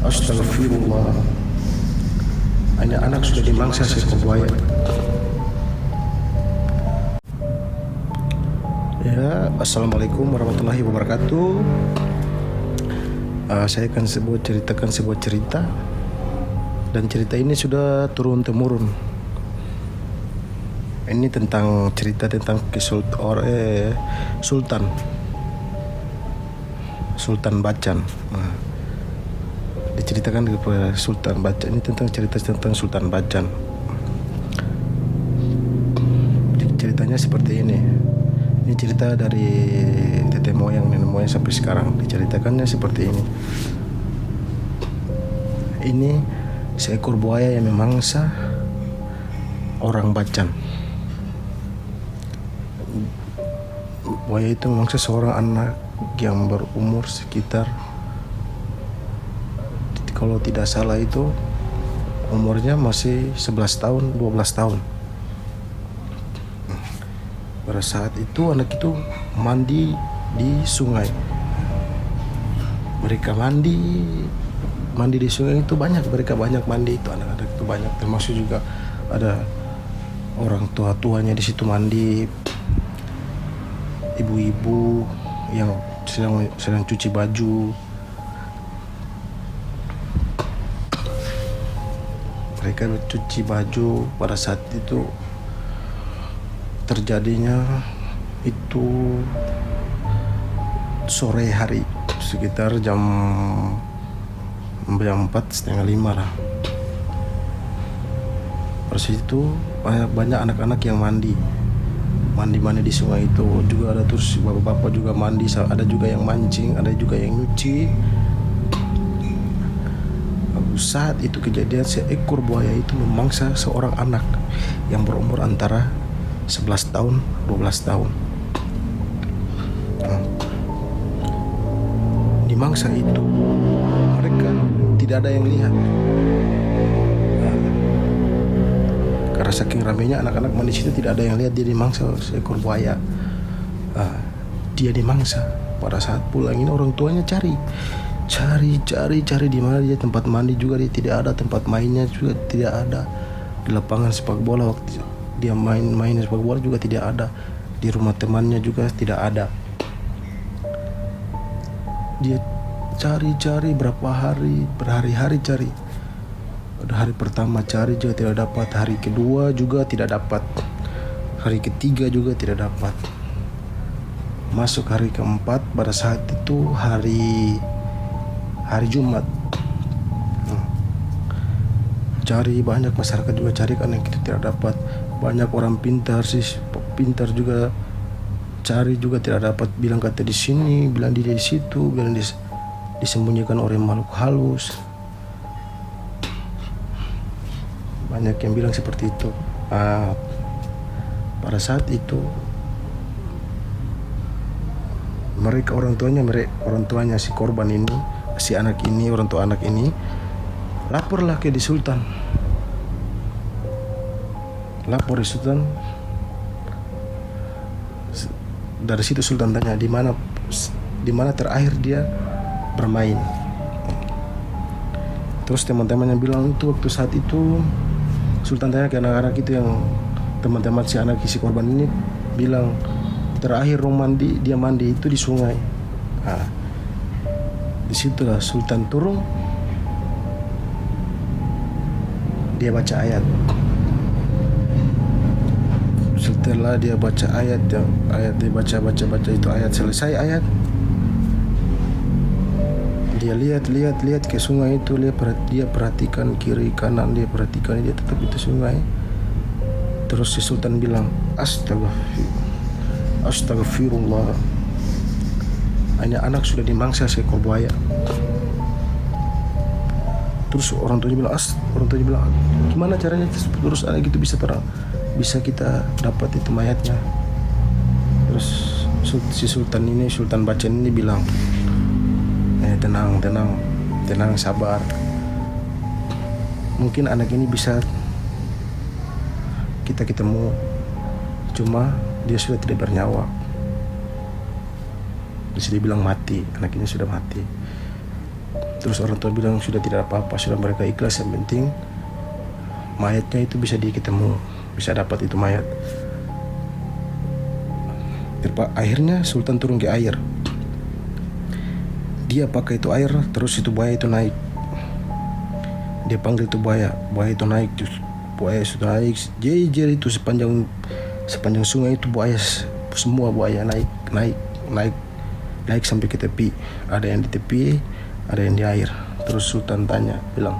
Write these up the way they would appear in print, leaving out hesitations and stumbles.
Astagfirullah. Hanya anak sudah dimangsa seekor buaya. Ya, assalamualaikum warahmatullahi wabarakatuh. Saya akan ceritakan sebuah cerita, dan cerita ini sudah turun temurun. Ini tentang cerita tentang Sultan Bacan. Diceritakan kepada Sultan Bacan. Ini tentang cerita tentang Sultan Bacan. Ceritanya seperti ini. Ini cerita dari nenek moyang sampai sekarang. Diceritakannya seperti ini. Ini seekor buaya yang memangsa orang Bacan. Buaya itu memangsa seorang anak yang berumur sekitar, kalau tidak salah itu umurnya masih 11 tahun, 12 tahun. Pada saat itu anak itu mandi di sungai. Mereka mandi di sungai itu banyak. Mereka banyak mandi itu, anak-anak itu banyak. Termasuk juga ada orang tua-tuanya di situ mandi, ibu-ibu yang sedang cuci baju. Mereka cuci baju. Pada saat itu terjadinya itu sore hari, sekitar jam 4:30 lah. Pada situ banyak anak-anak yang mandi di sungai itu. Juga ada terus bapak-bapak juga mandi, ada juga yang mancing, ada juga yang nyuci. Saat itu kejadian, seekor buaya itu memangsa seorang anak yang berumur antara 11 tahun 12 tahun. Di mangsa itu mereka tidak ada yang lihat. Karena saking ramainya anak-anak mandi situ, tidak ada yang lihat dia dimangsa seekor buaya. Dia dimangsa. Pada saat pulang ini orang tuanya cari di mana dia, tempat mandi juga dia tidak ada, tempat mainnya juga tidak ada, di lapangan sepak bola waktu dia main sepak bola juga tidak ada, di rumah temannya juga tidak ada. Dia cari berhari-hari cari. Hari pertama cari juga tidak dapat, hari kedua juga tidak dapat, hari ketiga juga tidak dapat. Masuk hari keempat, pada saat itu hari Jumat. Cari banyak, masyarakat juga cari karena kita tidak dapat. Banyak orang pintar juga cari juga tidak dapat. Bilang kata di sini, bilang di situ, bilang disembunyikan oleh makhluk halus. Banyak yang bilang seperti itu. Pada saat itu orang tuanya si korban ini, si anak ini, orang tua anak ini laporlah ke di Sultan. Lapor di Sultan. Dari situ Sultan tanya di mana terakhir dia bermain. Terus teman-temannya bilang itu waktu saat itu Sultan tanya ke anak-anak itu, yang teman-teman si korban ini bilang terakhir dia mandi itu di sungai. Disitulah Sultan turun, dia baca ayat. Setelah dia baca ayat dia baca itu ayat, selesai ayat, dia lihat ke sungai itu. Dia perhatikan kiri kanan, dia tetap itu sungai. Terus si Sultan bilang Astagfirullah. Hanya anak sudah dimangsa seekor buaya. Terus orang tuanya bilang gimana caranya terus anak itu bisa kita dapat itu mayatnya. Terus si Sultan Bacan ini bilang, tenang, sabar. Mungkin anak ini bisa kita ketemu, cuma dia sudah tidak bernyawa. Bisa dibilang mati, anak ini sudah mati. Terus orang tua bilang sudah tidak apa-apa, sudah mereka ikhlas, yang penting mayatnya itu bisa ketemu, bisa dapat itu mayat. Akhirnya Sultan turun ke air. Dia pakai itu air, terus itu buaya itu naik. Dia panggil itu buaya itu naik, terus buaya itu naik, jejer itu sepanjang sungai itu buaya, semua buaya naik sampai ke tepi. Ada yang di tepi, ada yang di air. Terus Sultan tanya, bilang,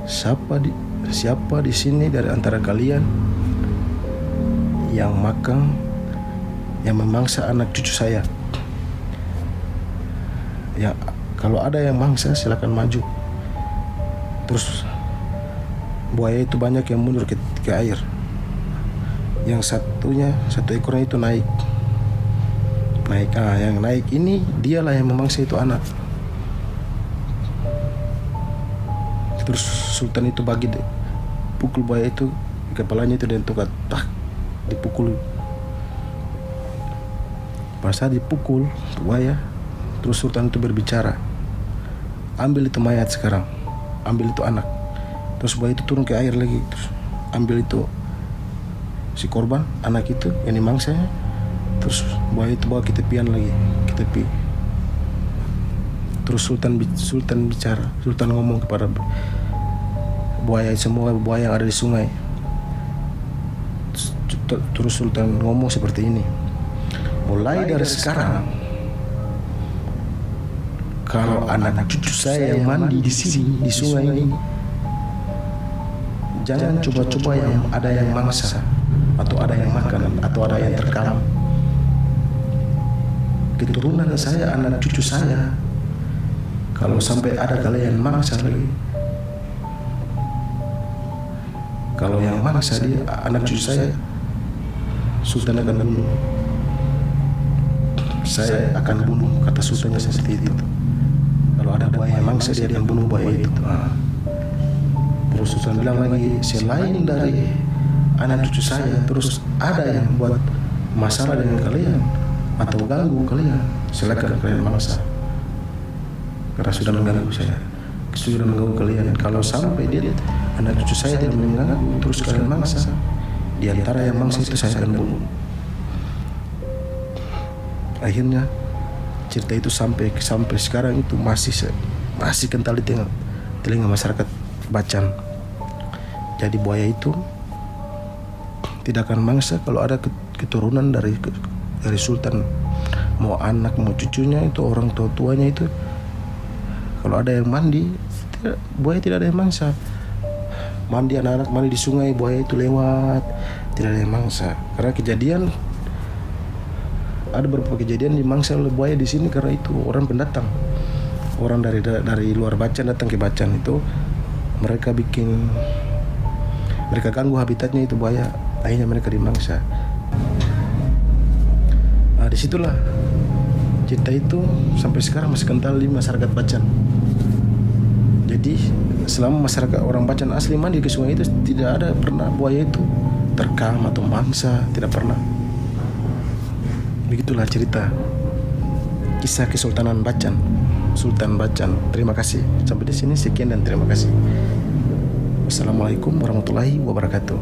siapa di sini dari antara kalian yang memangsa anak cucu saya? Ya, kalau ada yang mangsa silakan maju. Terus buaya itu banyak yang mundur ke air. Yang satu ekornya itu naik. Yang naik ini dialah yang memangsa itu anak. Terus Sultan itu pukul buaya itu, kepalanya itu dengan tongkat, dipukul. Pas saat dipukul buaya, terus Sultan itu berbicara, ambil itu mayat sekarang, ambil itu anak. Terus buaya itu turun ke air lagi, terus ambil itu si korban, anak itu yang dimangsanya. Terus buaya itu bawa ke tepian lagi, ke tepi. Terus Sultan bicara, Sultan ngomong kepada semua buaya yang ada di sungai. Terus Sultan ngomong seperti ini, mulai dari sekarang, kalau anak cucu saya yang mandi di sini, di sungai ini, jangan coba-coba yang ada yang mangsa, atau ada yang makan, atau ada yang terkam. Keturunan saya, anak cucu saya, kalau sampai ada kalian mangsa lagi, kalau yang mangsa dia anak cucu saya, Sultan akan bunuh. Saya akan bunuh, kata Sultannya seperti itu. Kalau ada buaya yang mangsa, dia akan bunuh buaya itu. Terus Sultan bilang lagi, selain dari anak cucu saya, terus ada yang buat masalah dengan kalian atau ganggu kalian, silakan kalian mangsa. Karena sudah mengganggu saya, sudah mengganggu kalian. Kalau sampai dia anak cucu saya tidak mengganggu, terus kalian mangsa, di antara yang mangsa itu saya akan bunuh. Akhirnya cerita itu sampai sekarang itu masih kental di telinga masyarakat Bacan. Jadi buaya itu tidak akan mangsa kalau ada keturunan dari Sultan, mau anak mau cucunya, itu orang tuanya itu. Kalau ada yang mandi, buaya tidak ada yang mangsa. Mandi anak-anak mandi di sungai, buaya itu lewat, tidak ada yang mangsa. Karena ada beberapa kejadian dimangsa oleh buaya di sini karena itu orang pendatang, orang dari luar Bacan datang ke Bacan itu, mereka ganggu habitatnya itu buaya, akhirnya mereka dimangsa. Disitulah cerita itu sampai sekarang masih kental di masyarakat Bacan. Jadi selama masyarakat orang Bacan asli mandi ke sungai itu, tidak ada pernah buaya itu terkam atau mangsa, tidak pernah. Begitulah cerita kisah Kesultanan Bacan, Sultan Bacan. Terima kasih. Sampai di sini sekian dan terima kasih. Wassalamualaikum warahmatullahi wabarakatuh.